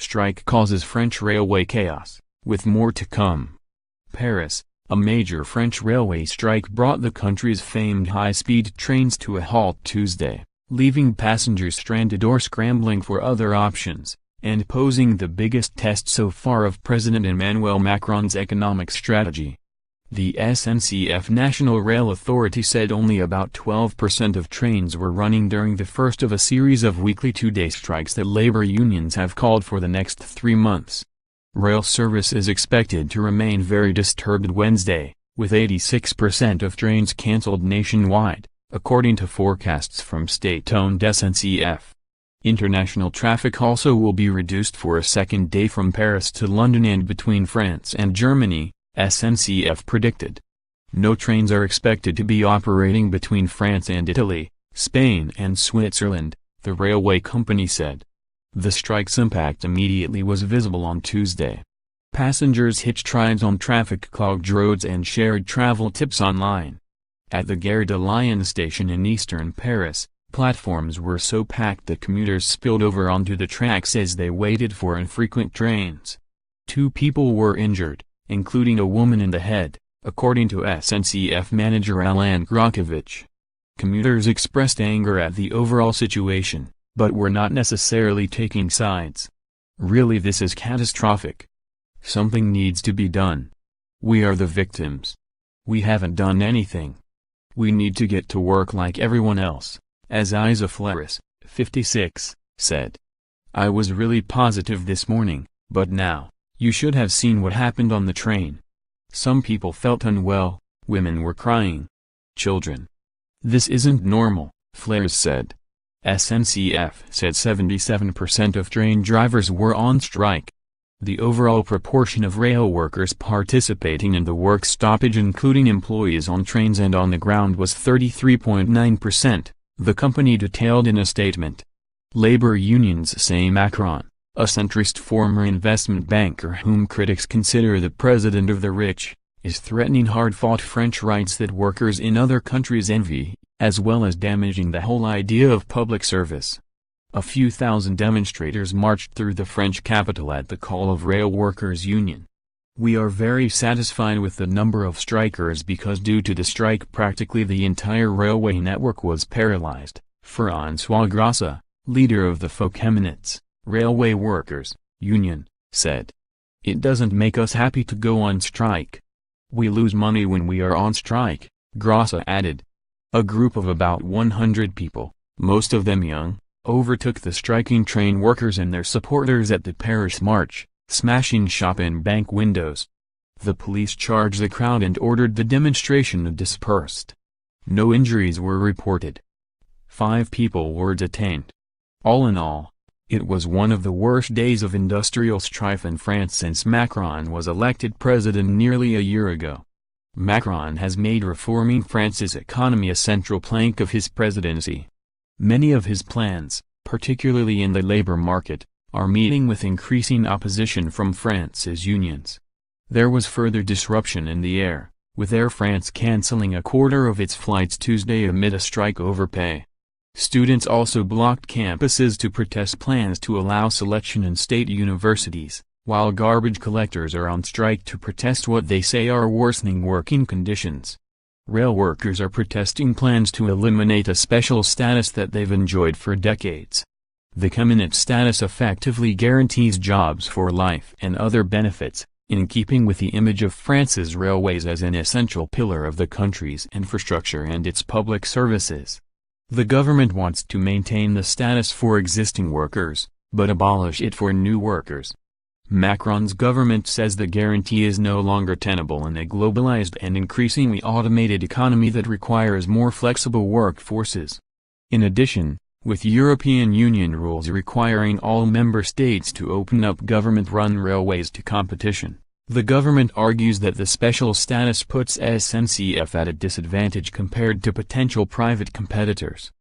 strike causes French railway chaos, with more to come. Paris, a major French railway strike brought the country's famed high-speed trains to a halt Tuesday, leaving passengers stranded or scrambling for other options, and posing the biggest test so far of President Emmanuel Macron's economic strategy. The SNCF National Rail Authority said only about 12% of trains were running during the first of a series of weekly two-day strikes that labor unions have called for the next 3 months. Rail service is expected to remain very disturbed Wednesday, with 86% of trains cancelled nationwide, according to forecasts from state-owned SNCF. International traffic also will be reduced for a second day from Paris to London and between France and Germany, SNCF predicted. No trains are expected to be operating between France and Italy, Spain and Switzerland, the railway company said. The strike's impact immediately was visible on Tuesday. Passengers hitched rides on traffic-clogged roads and shared travel tips online. At the Gare de Lyon station in eastern Paris, platforms were so packed that commuters spilled over onto the tracks as they waited for infrequent trains. 2 people were injured, including a woman in the head, according to SNCF manager Alain Grokovich. Commuters expressed anger at the overall situation, but were not necessarily taking sides. Really, this is catastrophic. Something needs to be done. We are the victims. We haven't done anything. We need to get to work like everyone else, as Isa Fleris, 56, said. I was really positive this morning, but now, you should have seen what happened on the train. Some people felt unwell, women were crying. Children. This isn't normal, Fleris said. SNCF said 77% of train drivers were on strike. The overall proportion of rail workers participating in the work stoppage, including employees on trains and on the ground, was 33.9%, the company detailed in a statement. Labor unions say Macron, a centrist former investment banker whom critics consider the president of the rich, is threatening hard-fought French rights that workers in other countries envy, as well as damaging the whole idea of public service. A few thousand demonstrators marched through the French capital at the call of Rail Workers Union. We are very satisfied with the number of strikers because due to the strike practically the entire railway network was paralyzed, François Grassa, leader of the Fauceminites, Railway Workers Union, said. It doesn't make us happy to go on strike. We lose money when we are on strike, Grassa added. A group of about 100 people, most of them young, overtook the striking train workers and their supporters at the Paris March, smashing shop and bank windows. The police charged the crowd and ordered the demonstration dispersed. No injuries were reported. 5 people were detained. All in all, it was one of the worst days of industrial strife in France since Macron was elected president nearly a year ago. Macron has made reforming France's economy a central plank of his presidency. Many of his plans, particularly in the labor market, are meeting with increasing opposition from France's unions. There was further disruption in the air, with Air France cancelling a quarter of its flights Tuesday amid a strike over pay. Students also blocked campuses to protest plans to allow selection in state universities, while garbage collectors are on strike to protest what they say are worsening working conditions. Rail workers are protesting plans to eliminate a special status that they've enjoyed for decades. The Cheminot status effectively guarantees jobs for life and other benefits, in keeping with the image of France's railways as an essential pillar of the country's infrastructure and its public services. The government wants to maintain the status for existing workers, but abolish it for new workers. Macron's government says the guarantee is no longer tenable in a globalized and increasingly automated economy that requires more flexible workforces. In addition, with European Union rules requiring all member states to open up government-run railways to competition, the government argues that the special status puts SNCF at a disadvantage compared to potential private competitors.